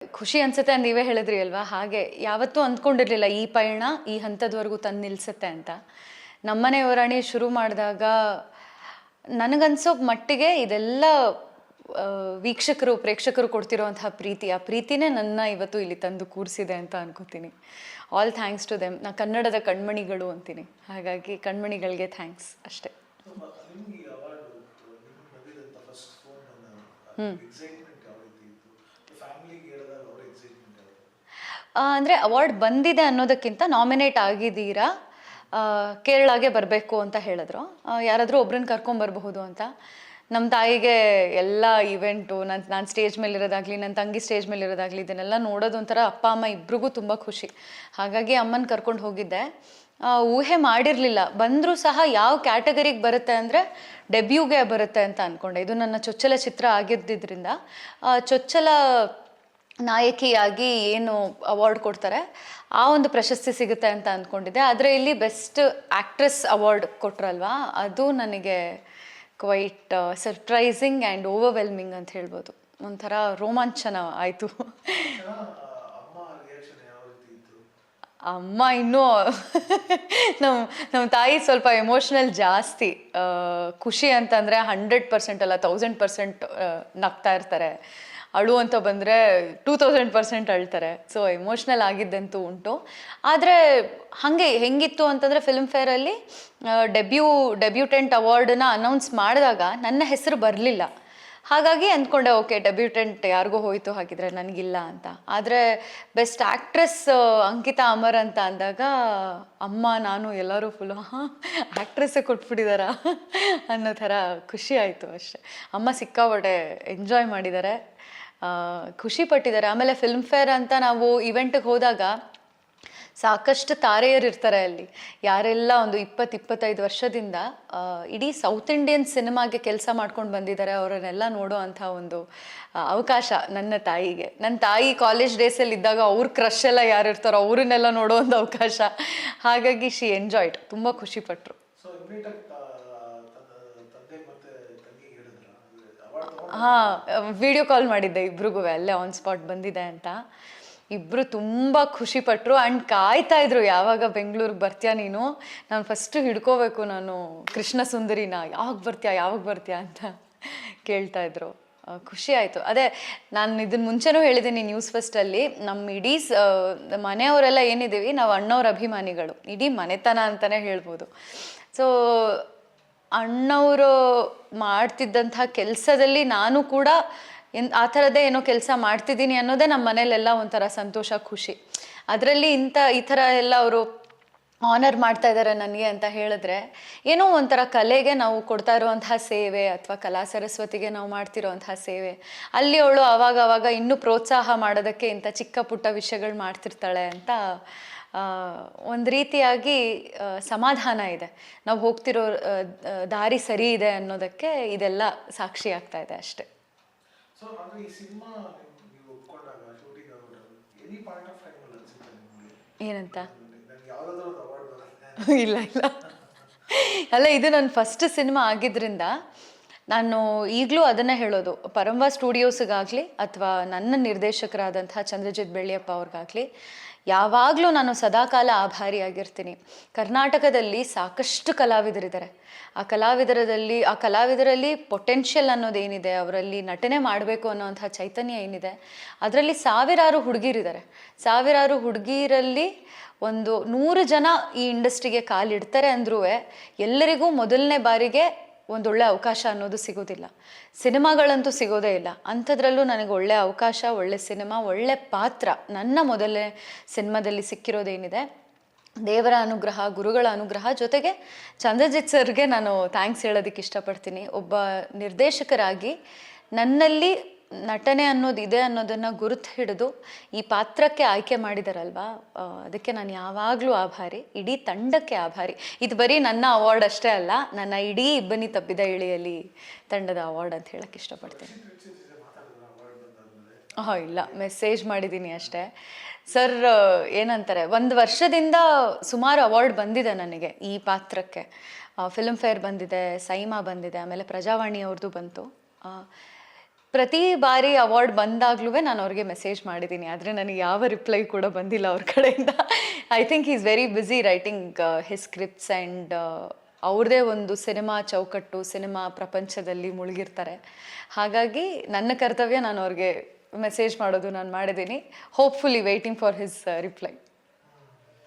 ಖುಷಿ ಅನ್ಸುತ್ತೆ ಅಂತ ನೀವೇ ಹೇಳಿದ್ರಿ ಅಲ್ವಾ, ಹಾಗೆ ಯಾವತ್ತೂ ಅಂದ್ಕೊಂಡಿರಲಿಲ್ಲ ಈ ಪಯಣ ಈ ಹಂತದವರೆಗೂ ತಂದು ನಿಲ್ಲಿಸುತ್ತೆ ಅಂತ. ನಮ್ಮನೆ ಯುವರಾಣಿ ಶುರು ಮಾಡಿದಾಗ ನನಗನ್ಸೋ ಮಟ್ಟಿಗೆ ಇದೆಲ್ಲ ವೀಕ್ಷಕರು ಪ್ರೇಕ್ಷಕರು ಕೊಡ್ತಿರೋಂತಹ ಪ್ರೀತಿ, ಆ ಪ್ರೀತಿನೇ ನನ್ನ ಇವತ್ತು ಇಲ್ಲಿ ತಂದು ಕೂರಿಸಿದೆ ಅಂತ ಅನ್ಕೋತೀನಿ. All thanks to them. ನಾ ಕನ್ನಡದ ಕಣ್ಮಣಿಗಳು ಅಂತೀನಿ, ಹಾಗಾಗಿ ಕಣ್ಮಣಿಗಳಿಗೆ ಥ್ಯಾಂಕ್ಸ್ ಅಷ್ಟೇ. ಅಂದರೆ ಅವಾರ್ಡ್ ಬಂದಿದೆ ಅನ್ನೋದಕ್ಕಿಂತ ನಾಮಿನೇಟ್ ಆಗಿದ್ದೀರಾ, ಕೇರಳಗೆ ಬರಬೇಕು ಅಂತ ಹೇಳಿದ್ರು. ಯಾರಾದರೂ ಒಬ್ರನ್ನ ಕರ್ಕೊಂಬರ್ಬಹುದು ಅಂತ. ನಮ್ಮ ತಾಯಿಗೆ ಎಲ್ಲ ಇವೆಂಟು, ನಾನು ಸ್ಟೇಜ್ ಮೇಲಿರೋದಾಗಲಿ, ನನ್ನ ತಂಗಿ ಸ್ಟೇಜ್ ಮೇಲಿರೋದಾಗಲಿ, ಇದನ್ನೆಲ್ಲ ನೋಡೋದು ಒಂಥರ ಅಪ್ಪ ಅಮ್ಮ ಇಬ್ರಿಗೂ ತುಂಬ ಖುಷಿ. ಹಾಗಾಗಿ ಅಮ್ಮನ ಕರ್ಕೊಂಡು ಹೋಗಿದ್ದೆ. ಊಹೆ ಮಾಡಿರಲಿಲ್ಲ, ಬಂದರೂ ಸಹ ಯಾವ ಕ್ಯಾಟಗರಿಗೆ ಬರುತ್ತೆ ಅಂದರೆ ಡೆಬ್ಯೂಗೆ ಬರುತ್ತೆ ಅಂತ ಅಂದ್ಕೊಂಡೆ. ಇದು ನನ್ನ ಚೊಚ್ಚಲ ಚಿತ್ರ ಆಗಿದ್ದರಿಂದ ಚೊಚ್ಚಲ ನಾಯಕಿಯಾಗಿ ಏನು ಅವಾರ್ಡ್ ಕೊಡ್ತಾರೆ ಆ ಒಂದು ಪ್ರಶಸ್ತಿ ಸಿಗುತ್ತೆ ಅಂತ ಅಂದ್ಕೊಂಡಿದ್ದೆ. ಆದರೆ ಇಲ್ಲಿ ಬೆಸ್ಟ್ ಆ್ಯಕ್ಟ್ರೆಸ್ ಅವಾರ್ಡ್ ಕೊಟ್ರಲ್ವಾ, ಅದು ನನಗೆ ಕ್ವೈಟ್ ಸರ್ಪ್ರೈಸಿಂಗ್ ಆ್ಯಂಡ್ ಓವರ್ವೆಲ್ಮಿಂಗ್ ಅಂತ ಹೇಳ್ಬೋದು. ಒಂಥರ ರೋಮಾಂಚನ ಆಯಿತು. ಅಮ್ಮ ಇನ್ನೂ ನಮ್ಮ ತಾಯಿ ಸ್ವಲ್ಪ ಎಮೋಷ್ನಲ್ ಜಾಸ್ತಿ. ಖುಷಿ ಅಂತಂದರೆ 100% ಅಲ್ಲ 1000% ನಗ್ತಾ ಇರ್ತಾರೆ. ಅಳು ಅಂತ ಬಂದರೆ 2000% ಅಳ್ತಾರೆ. ಸೊ ಎಮೋಷ್ನಲ್ ಆಗಿದ್ದಂತೂ ಉಂಟು. ಆದರೆ ಹಾಗೆ ಹೆಂಗಿತ್ತು ಅಂತಂದರೆ ಫಿಲ್ಮ್ ಫೇರಲ್ಲಿ ಡೆಬ್ಯೂಟೆಂಟ್ ಅವಾರ್ಡನ್ನ ಅನೌನ್ಸ್ ಮಾಡಿದಾಗ ನನ್ನ ಹೆಸರು ಬರಲಿಲ್ಲ. ಹಾಗಾಗಿ ಅಂದ್ಕೊಂಡೆ ಓಕೆ ಡೆಬ್ಯೂಟೆಂಟ್ ಯಾರಿಗೂ ಹೋಯಿತು, ಹಾಗಿದ್ರೆ ನನಗಿಲ್ಲ ಅಂತ. ಆದರೆ ಬೆಸ್ಟ್ ಆ್ಯಕ್ಟ್ರೆಸ್ ಅಂಕಿತಾ ಅಮರ್ ಅಂತ ಅಂದಾಗ ಅಮ್ಮ ನಾನು ಎಲ್ಲರೂ ಫುಲ್ಲು ಆ್ಯಕ್ಟ್ರೆಸ್ಸೇ ಕೊಟ್ಬಿಟ್ಟಿದಾರ ಅನ್ನೋ ಥರ ಖುಷಿ ಆಯಿತು ಅಷ್ಟೆ. ಅಮ್ಮ ಸಿಕ್ಕಾಪಟ್ಟೆ ಎಂಜಾಯ್ ಮಾಡಿದ್ದಾರೆ, ಖುಷಿ ಪಟ್ಟಿದ್ದಾರೆ. ಆಮೇಲೆ ಫಿಲ್ಮ್ ಫೇರ್ ಅಂತ ನಾವು ಇವೆಂಟಿಗೆ ಹೋದಾಗ ಸಾಕಷ್ಟು ತಾರೆಯರು ಇರ್ತಾರೆ ಅಲ್ಲಿ. ಯಾರೆಲ್ಲ ಒಂದು 20-25 ವರ್ಷದಿಂದ ಇಡೀ ಸೌತ್ ಇಂಡಿಯನ್ ಸಿನಿಮಾಗೆ ಕೆಲಸ ಮಾಡ್ಕೊಂಡು ಬಂದಿದ್ದಾರೆ, ಅವರನ್ನೆಲ್ಲ ನೋಡೋ ಅಂಥ ಒಂದು ಅವಕಾಶ ನನ್ನ ತಾಯಿಗೆ. ನನ್ನ ತಾಯಿ ಕಾಲೇಜ್ ಡೇಸಲ್ಲಿ ಇದ್ದಾಗ ಅವ್ರ ಕ್ರಶ್ ಎಲ್ಲ ಯಾರು ಇರ್ತಾರೋ ಅವ್ರನ್ನೆಲ್ಲ ನೋಡೋ ಒಂದು ಅವಕಾಶ. ಹಾಗಾಗಿ ಶಿ ಎಂಜಾಯ್ಡ್, ತುಂಬ ಖುಷಿಪಟ್ಟರು. ಹಾಂ, ವಿಡಿಯೋ ಕಾಲ್ ಮಾಡಿದ್ದೆ ಇಬ್ರಿಗೂ, ಅಲ್ಲೇ ಆನ್ ಸ್ಪಾಟ್ ಬಂದಿದೆ ಅಂತ. ಇಬ್ಬರು ತುಂಬ ಖುಷಿಪಟ್ಟರು ಆ್ಯಂಡ್ ಕಾಯ್ತಾ ಇದ್ರು, ಯಾವಾಗ ಬೆಂಗಳೂರಿಗೆ ಬರ್ತೀಯಾ ನೀನು, ನಾನು ಫಸ್ಟು ಹಿಡ್ಕೋಬೇಕು ನಾನು ಕೃಷ್ಣ ಸುಂದರಿನ, ಯಾವಾಗ ಬರ್ತೀಯಾ ಅಂತ ಕೇಳ್ತಾ ಇದ್ರು. ಖುಷಿ ಆಯಿತು. ಅದೇ ನಾನು ಇದನ್ನು ಮುಂಚೆನೂ ಹೇಳಿದ್ದೀನಿ ನ್ಯೂಸ್ ಫಸ್ಟಲ್ಲಿ, ನಮ್ಮ ಇಡೀ ಮನೆಯವರೆಲ್ಲ ಏನಿದ್ದೀವಿ ನಾವು ಅಣ್ಣವ್ರ ಅಭಿಮಾನಿಗಳು, ಇಡೀ ಮನೆತನ ಅಂತಲೇ ಹೇಳ್ಬೋದು. ಸೊ ಅಣ್ಣವರು ಮಾಡ್ತಿದ್ದಂಥ ಕೆಲಸದಲ್ಲಿ ನಾನು ಕೂಡ ಆ ಥರದ್ದೇ ಏನೋ ಕೆಲಸ ಮಾಡ್ತಿದ್ದೀನಿ ಅನ್ನೋದೇ ನಮ್ಮ ಮನೇಲೆಲ್ಲ ಒಂಥರ ಸಂತೋಷ, ಖುಷಿ. ಅದರಲ್ಲಿ ಈ ಥರ ಎಲ್ಲ ಅವರು ಆನರ್ ಮಾಡ್ತಾ ಇದ್ದಾರೆ ನನಗೆ ಅಂತ ಹೇಳಿದ್ರೆ ಏನೋ ಒಂಥರ ಕಲೆಗೆ ನಾವು ಕೊಡ್ತಾ ಇರುವಂತಹ ಸೇವೆ, ಅಥವಾ ಕಲಾ ಸರಸ್ವತಿಗೆ ನಾವು ಮಾಡ್ತಿರೋವಂತಹ ಸೇವೆ, ಅಲ್ಲಿ ಅವಳು ಆವಾಗ ಇನ್ನೂ ಪ್ರೋತ್ಸಾಹ ಮಾಡೋದಕ್ಕೆ ಇಂಥ ಚಿಕ್ಕ ಪುಟ್ಟ ವಿಷಯಗಳು ಮಾಡ್ತಿರ್ತಾಳೆ ಅಂತ ಒಂದು ರೀತಿಯಾಗಿ ಸಮಾಧಾನ ಇದೆ. ನಾವು ಹೋಗ್ತಿರೋ ದಾರಿ ಸರಿ ಇದೆ ಅನ್ನೋದಕ್ಕೆ ಇದೆಲ್ಲ ಸಾಕ್ಷಿ ಆಗ್ತಾ ಇದೆ ಅಷ್ಟೆ. ಏನಂತ ಇಲ್ಲ ಅಲ್ಲ, ಇದು ನನ್ನ ಫಸ್ಟ್ ಸಿನಿಮಾ ಆಗಿದ್ದರಿಂದ ನಾನು ಈಗಲೂ ಅದನ್ನೇ ಹೇಳೋದು, ಪರಂಬಾ ಸ್ಟುಡಿಯೋಸ್ಗಾಗಲಿ ಅಥವಾ ನನ್ನ ನಿರ್ದೇಶಕರಾದಂತಹ ಚಂದ್ರಜಿತ್ ಬೆಳ್ಳಿಯಪ್ಪ ಅವ್ರಿಗಾಗಲಿ ಯಾವಾಗಲೂ ನಾನು ಸದಾಕಾಲ ಆಭಾರಿಯಾಗಿರ್ತೀನಿ. ಕರ್ನಾಟಕದಲ್ಲಿ ಸಾಕಷ್ಟು ಕಲಾವಿದರಿದ್ದಾರೆ. ಆ ಕಲಾವಿದರಲ್ಲಿ ಪೊಟೆನ್ಷಿಯಲ್ ಅನ್ನೋದೇನಿದೆ, ಅವರಲ್ಲಿ ನಟನೆ ಮಾಡಬೇಕು ಅನ್ನೋವಂಥ ಚೈತನ್ಯ ಏನಿದೆ, ಅದರಲ್ಲಿ ಸಾವಿರಾರು ಹುಡುಗಿರಿದ್ದಾರೆ. ಸಾವಿರಾರು ಹುಡುಗಿರಲ್ಲಿ ಒಂದು 100 ಜನ ಈ ಇಂಡಸ್ಟ್ರಿಗೆ ಕಾಲಿಡ್ತಾರೆ ಅಂದ್ರೂ ಎಲ್ಲರಿಗೂ ಮೊದಲನೇ ಬಾರಿಗೆ ಒಂದೊಳ್ಳೆ ಅವಕಾಶ ಅನ್ನೋದು ಸಿಗೋದಿಲ್ಲ. ಸಿನಿಮಾಗಳಂತೂ ಸಿಗೋದೇ ಇಲ್ಲ. ಅಂಥದ್ರಲ್ಲೂ ನನಗೆ ಒಳ್ಳೆ ಅವಕಾಶ, ಒಳ್ಳೆ ಸಿನಿಮಾ, ಒಳ್ಳೆ ಪಾತ್ರ ನನ್ನ ಮೊದಲನೇ ಸಿನಿಮಾದಲ್ಲಿ ಸಿಕ್ಕಿರೋದೇನಿದೆ ದೇವರ ಅನುಗ್ರಹ, ಗುರುಗಳ ಅನುಗ್ರಹ. ಜೊತೆಗೆ ಚಂದ್ರಜಿತ್ ಸರ್ಗೆ ನಾನು ಥ್ಯಾಂಕ್ಸ್ ಹೇಳೋದಕ್ಕೆ ಇಷ್ಟಪಡ್ತೀನಿ. ಒಬ್ಬ ನಿರ್ದೇಶಕರಾಗಿ ನನ್ನಲ್ಲಿ ನಟನೆ ಅನ್ನೋದಿದೆ ಅನ್ನೋದನ್ನು ಗುರುತು ಹಿಡಿದು ಈ ಪಾತ್ರಕ್ಕೆ ಆಯ್ಕೆ ಮಾಡಿದಾರಲ್ವಾ, ಅದಕ್ಕೆ ನಾನು ಯಾವಾಗಲೂ ಆಭಾರಿ, ಇಡೀ ತಂಡಕ್ಕೆ ಆಭಾರಿ. ಇದು ಬರೀ ನನ್ನ ಅವಾರ್ಡ್ ಅಷ್ಟೇ ಅಲ್ಲ, ನನ್ನ ಇಡೀ ಇಬ್ಬನಿ ತಪ್ಪಿದ ಇಳಿಯಲಿ ತಂಡದ ಅವಾರ್ಡ್ ಅಂತ ಹೇಳಕ್ಕೆ ಇಷ್ಟಪಡ್ತೀನಿ. ಇಲ್ಲ, ಮೆಸೇಜ್ ಮಾಡಿದ್ದೀನಿ ಅಷ್ಟೇ. ಸರ್ ಏನಂತಾರೆ, 1 ವರ್ಷದಿಂದ ಸುಮಾರು ಅವಾರ್ಡ್ ಬಂದಿದೆ ನನಗೆ ಈ ಪಾತ್ರಕ್ಕೆ. ಫಿಲ್ಮ್ ಫೇರ್ ಬಂದಿದೆ, ಸೈಮಾ ಬಂದಿದೆ, ಆಮೇಲೆ ಪ್ರಜಾವಾಣಿ ಅವ್ರದ್ದು ಬಂತು. ಪ್ರತಿ ಬಾರಿ ಅವಾರ್ಡ್ ಬಂದಾಗ್ಲೂ ನಾನು ಅವ್ರಿಗೆ ಮೆಸೇಜ್ ಮಾಡಿದ್ದೀನಿ, ಆದರೆ ನನಗೆ ಯಾವ ರಿಪ್ಲೈ ಕೂಡ ಬಂದಿಲ್ಲ ಅವ್ರ ಕಡೆಯಿಂದ. I think is very busy writing his scripts and ಅವ್ರದ್ದೇ ಒಂದು ಸಿನಿಮಾ ಚೌಕಟ್ಟು, ಸಿನಿಮಾ ಪ್ರಪಂಚದಲ್ಲಿ ಮುಳುಗಿರ್ತಾರೆ. ಹಾಗಾಗಿ ನನ್ನ ಕರ್ತವ್ಯ ನಾನು ಅವ್ರಿಗೆ ಮೆಸೇಜ್ ಮಾಡೋದು ನಾನು ಮಾಡಿದ್ದೀನಿ. Hopefully waiting for his reply.